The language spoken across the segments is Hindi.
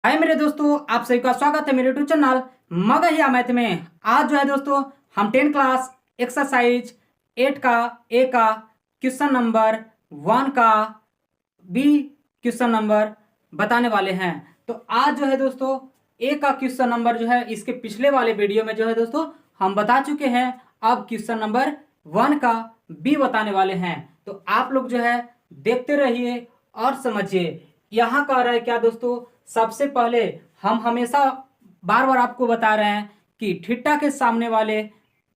हाय मेरे दोस्तों, आप सभी का स्वागत है मेरे यूट्यूब चैनल मगहिया मैथ में। आज जो है दोस्तों हम 10 क्लास एक्सरसाइज 8 का ए का क्वेश्चन नंबर 1 का बी क्वेश्चन नंबर बताने वाले हैं। तो आज जो है दोस्तों ए का क्वेश्चन नंबर जो है इसके पिछले वाले वीडियो में जो है दोस्तों हम बता चुके हैं। अब क्वेश्चन नंबर 1 का बी बताने वाले हैं, तो आप लोग जो है देखते रहिए और समझिए। यहाँ कह रहा है क्या दोस्तों, सबसे पहले हम हमेशा बार बार आपको बता रहे हैं कि थीटा के सामने वाले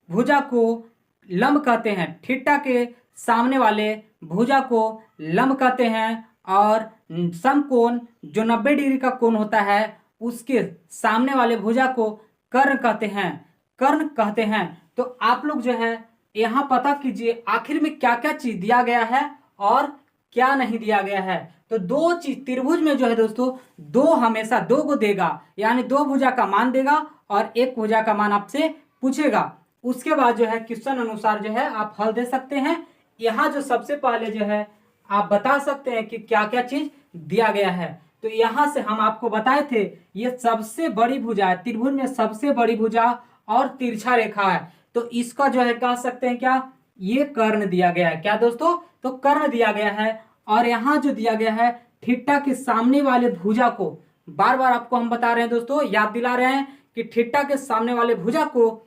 भुजा को लंब कहते हैं। थीटा के सामने वाले भुजा को लंब कहते हैं और समकोण जो 90 डिग्री का कोण होता है उसके सामने वाले भुजा को कर्ण कहते हैं। कर्ण कहते हैं। तो आप लोग जो है यहाँ पता कीजिए आखिर में क्या क्या चीज दिया गया है और क्या नहीं दिया गया है। तो दो चीज त्रिभुज में जो है दोस्तों दो हमेशा दो को देगा, यानी दो भुजा का मान देगा और एक भुजा का मान आपसे पूछेगा। उसके बाद जो है क्वेश्चन अनुसार जो है आप हल दे सकते हैं। यहाँ जो सबसे पहले जो है आप बता सकते हैं कि क्या क्या चीज दिया गया है। तो यहाँ से हम आपको बताए थे ये सबसे बड़ी भुजा है, त्रिभुज में सबसे बड़ी भुजा और तिरछा रेखा है। तो इसका जो है कह सकते हैं क्या, ये कर्ण दिया गया है। क्या दोस्तों, तो कर्ण दिया गया है। और यहाँ जो दिया गया है थीटा के सामने वाले भुजा को, बार बार आपको हम बता रहे हैं दोस्तों, याद दिला रहे हैं कि थीटा के सामने वाले भुजा को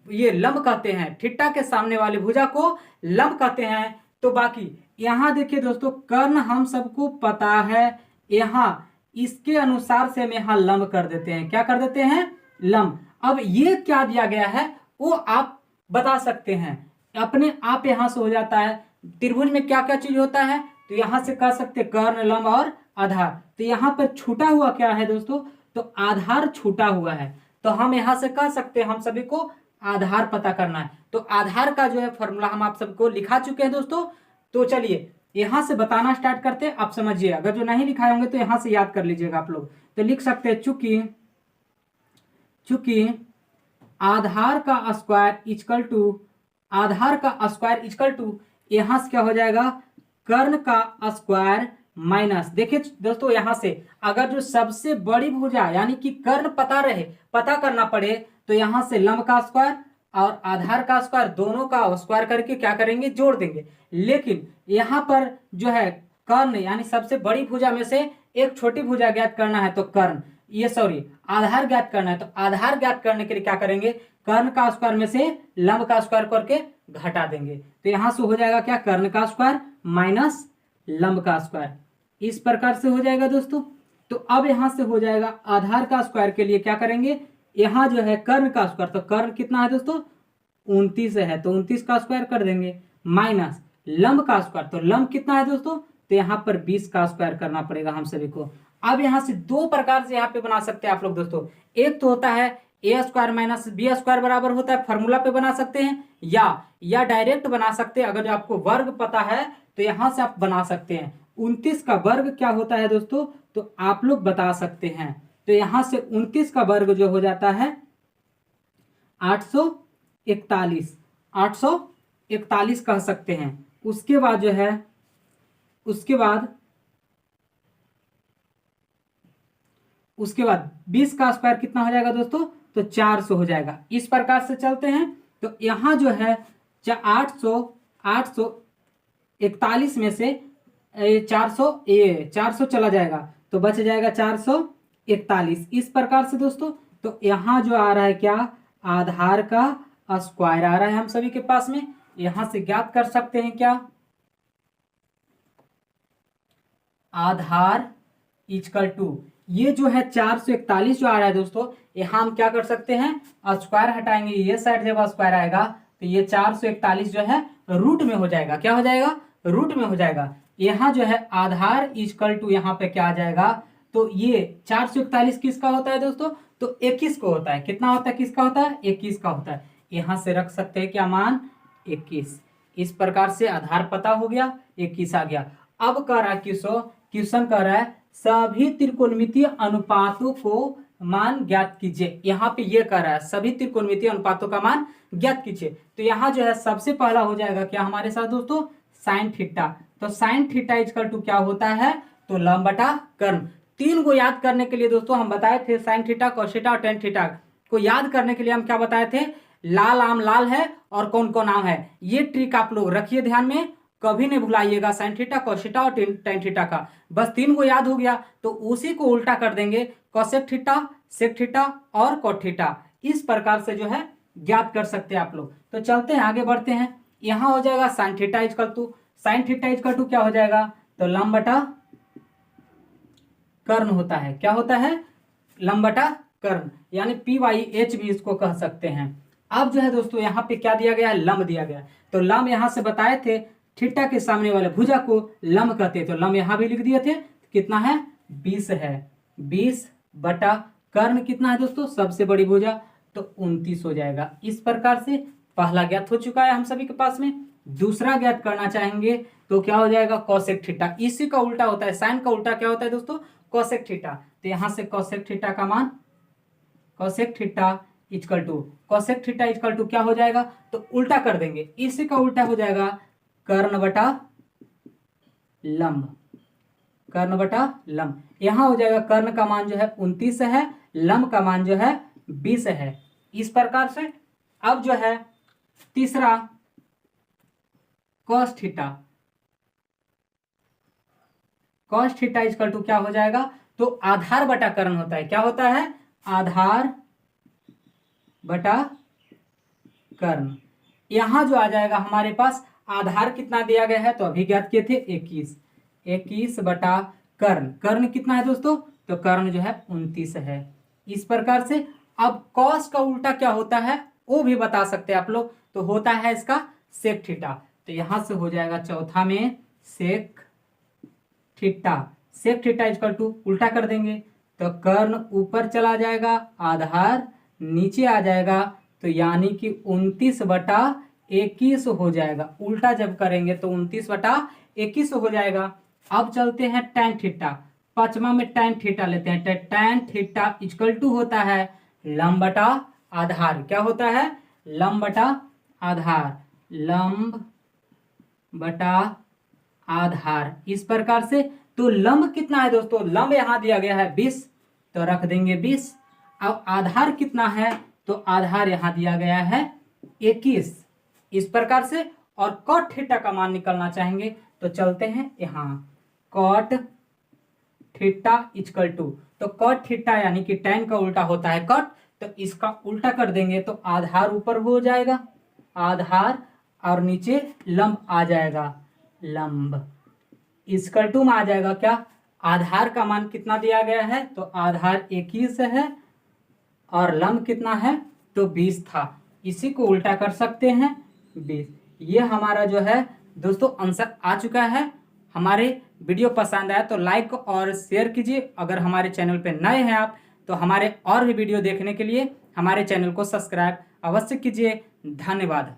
ये लंब कहते हैं। थीटा के सामने वाले भुजा को लंब कहते हैं। तो बाकी यहाँ देखिए दोस्तों कर्ण हम सबको पता है, यहाँ इसके अनुसार से हम यहाँ लंब कर देते हैं। क्या कर देते हैं, लंब। अब ये क्या दिया गया है वो आप बता सकते हैं, अपने आप यहाँ से हो जाता है। त्रिभुज में क्या क्या चीज होता है, तो यहाँ से कह सकते हैं कर्ण, लंब और आधार। तो यहाँ पर छूटा हुआ क्या है दोस्तों, तो आधार छूटा हुआ है। तो हम यहाँ से कह सकते हैं हम सभी को आधार पता करना है। तो आधार का जो है फॉर्मूला हम आप सबको लिखा चुके हैं दोस्तों। तो चलिए यहाँ से बताना स्टार्ट करते हैं। आप समझिए, अगर जो नहीं लिखाए होंगे तो यहाँ से याद कर लीजिएगा आप लोग। तो लिख सकते हैं चूंकि आधार का स्क्वायर इक्वल टू, आधार का स्क्वायर इक्वल टू यहां से क्या हो जाएगा, कर्ण का स्क्वायर माइनस। देखिए दोस्तों यहाँ से अगर जो सबसे बड़ी भुजा यानी कि कर्ण पता करना पड़े तो यहाँ से लंब का स्क्वायर और आधार का स्क्वायर दोनों का स्क्वायर करके क्या करेंगे, जोड़ देंगे। लेकिन यहाँ पर जो है कर्ण यानी सबसे बड़ी भुजा में से एक छोटी भुजा ज्ञात करना है, तो कर्ण आधार ज्ञात करना है। तो आधार ज्ञात करने के लिए क्या करेंगे, कर्ण का स्क्वायर में से लंब का स्क्वायर करके घटा देंगे। तो यहां से हो जाएगा क्या, कर्ण का स्क्वायर माइनस लंब का स्क्वायर, इस प्रकार से हो जाएगा दोस्तों। तो अब यहां से हो जाएगा आधार का स्क्वायर के लिए क्या करेंगे, यहां जो है कर्ण का स्क्वायर, तो कर्ण कितना है दोस्तों 29 है, तो 29 का स्क्वायर कर देंगे, माइनस लंब का स्क्वायर, तो लंब कितना है दोस्तों, तो यहाँ पर 20 का स्क्वायर करना पड़ेगा हम सभी को। अब यहाँ से दो प्रकार से यहाँ पे बना सकते हैं आप लोग दोस्तों। एक तो होता है ए स्क्वायर माइनस बी स्क्वायर बराबर होता है, फॉर्मूला पे बना सकते हैं, या डायरेक्ट बना सकते हैं। अगर जो आपको वर्ग पता है तो यहां से आप बना सकते हैं। 29 का वर्ग क्या होता है दोस्तों, तो आप लोग बता सकते हैं। तो यहां से 29 का वर्ग जो हो जाता है 841, 841 कह सकते हैं। उसके बाद जो है उसके बाद 20 का स्क्वायर कितना हो जाएगा दोस्तों, तो 400 हो जाएगा। इस प्रकार से चलते हैं। तो यहाँ जो है 841 में से 400 चला जाएगा तो बच जाएगा 441, इस प्रकार से दोस्तों। तो यहाँ जो आ रहा है क्या, आधार का स्क्वायर आ रहा है हम सभी के पास में। यहां से ज्ञात कर सकते हैं क्या, आधार इक्वल टू ये जो है 441 जो आ रहा है दोस्तों, यहाँ हम क्या कर सकते हैं, स्क्वायर हटाएंगे, ये साइड जब स्क्वायर आएगा तो ये 441 जो है रूट में हो जाएगा। क्या हो जाएगा, रूट में हो जाएगा। यहाँ जो है आधार इक्वल टू यहाँ पे क्या आ जाएगा, तो ये 441 किसका होता है दोस्तों, तो 21 को होता है। कितना होता है, किसका होता है, 21 का होता है। यहाँ से रख सकते हैं क्या, मान 21। इस प्रकार से आधार पता हो गया, 21 आ गया। अब कह रहा है क्वेश्चन कह रहा है सभी त्रिकोणमितीय अनुपातों को मान ज्ञात कीजिए। यहाँ पे ये कह रहा है सभी त्रिकोणमितीय अनुपातों का मान ज्ञात कीजिए। तो यहाँ जो है सबसे पहला हो जाएगा क्या हमारे साथ दोस्तों, साइन थीटा। तो साइन थीटा इक्वल टू क्या होता है, तो लंब बटा कर्ण। तीन को याद करने के लिए दोस्तों हम बताए थे साइन थीटा, कॉस थीटा और टेन थीटा को याद करने के लिए हम क्या बताए थे, लाल आम लाल है और कौन कौन आम है। ये ट्रिक आप लोग रखिए ध्यान में, कभी नहीं भुलाइएगा साइन थीटा, कॉस थीटा और टेन थीटा का। बस तीन को याद हो गया तो उसी को उल्टा कर देंगे, कॉसेक थीटा, सेक थीटा और कॉट थीटा। इस प्रकार से जो है ज्ञात कर सकते हैं आप लोग। तो चलते हैं आगे बढ़ते हैं। यहां हो जाएगा sine theta equal to, sine theta equal to क्या हो जाएगा, तो लंब बटा कर्ण होता है। क्या होता है, लंब बटा कर्ण, यानी पी वाई एच भी इसको कह सकते हैं। अब जो है दोस्तों यहाँ पे क्या दिया गया है, लंब दिया गया है। तो लंब यहां से बताए थे थीटा के सामने वाले भुजा को लंब कहते हैं, तो लंब यहां भी लिख दिए थे। कितना है, 20 है। 20 बटा कर्ण कितना है दोस्तों, सबसे बड़ी भुजा, तो 29 हो जाएगा। इस प्रकार से पहला ज्ञात हो चुका है हम सभी के पास में। दूसरा ज्ञात करना चाहेंगे तो क्या हो जाएगा, कॉसेक थीटा। इसी का उल्टा होता है, साइन का उल्टा क्या होता है दोस्तों, कॉसेक थीटा। तो यहां से कॉसेक थीटा का मान, cosec theta equal to, cosec theta equal to क्या हो जाएगा, तो उल्टा कर देंगे, इसी का उल्टा हो जाएगा कर्ण बटा लंब, कर्ण बटा लंब। यहां हो जाएगा कर्ण का मान जो है 29 है, लंब का मान जो है 20 है। इस प्रकार से अब जो है तीसरा cos theta, cos theta equal to क्या हो जाएगा, तो आधार बटा कर्ण होता है। क्या होता है, आधार बटा कर्ण। यहां जो आ जाएगा हमारे पास आधार कितना दिया गया है, तो अभी ज्ञात किए थे 21, 21 बटा कर्ण। कर्ण कितना है दोस्तों, तो कर्ण जो है 29 है। इस प्रकार से अब कॉस का उल्टा क्या होता है वो भी बता सकते हैं आप लोग, तो होता है इसका सेक थीटा। तो यहां से हो जाएगा चौथा में sec theta, sec theta equal to उल्टा कर देंगे, तो कर्ण ऊपर चला जाएगा, आधार नीचे आ जाएगा, तो यानी कि 29 बटा 21 हो जाएगा। उल्टा जब करेंगे तो 29 बटा 21 हो जाएगा। अब चलते हैं टैन थीटा, पांचवा में टैन थीटा लेते हैं। टैन थीटा इक्वल टू होता है लंब बटा आधार। क्या होता है, लंब बटा आधार, लंब बटा आधार। इस प्रकार से तो लंब कितना है दोस्तों, लंब यहां दिया गया है 20, तो रख देंगे 20। अब आधार कितना है, तो आधार यहां दिया गया है 21। इस प्रकार से और कॉट थीटा का मान निकालना चाहेंगे तो चलते हैं यहां, कॉट थीटा इक्वल टू, तो कॉट थीटा यानी कि टैन का उल्टा होता है कॉट, तो इसका उल्टा कर देंगे तो आधार ऊपर हो जाएगा, आधार और नीचे लंब आ जाएगा, लंब इक्वल टू में आ जाएगा क्या, आधार का मान कितना दिया गया है, तो आधार 21 है और लंब कितना है, तो 20 था। इसी को उल्टा कर सकते हैं 20। ये हमारा जो है दोस्तों आंसर आ चुका है। हमारे वीडियो पसंद आया तो लाइक और शेयर कीजिए। अगर हमारे चैनल पे नए हैं आप तो हमारे और भी वीडियो देखने के लिए हमारे चैनल को सब्सक्राइब अवश्य कीजिए। धन्यवाद।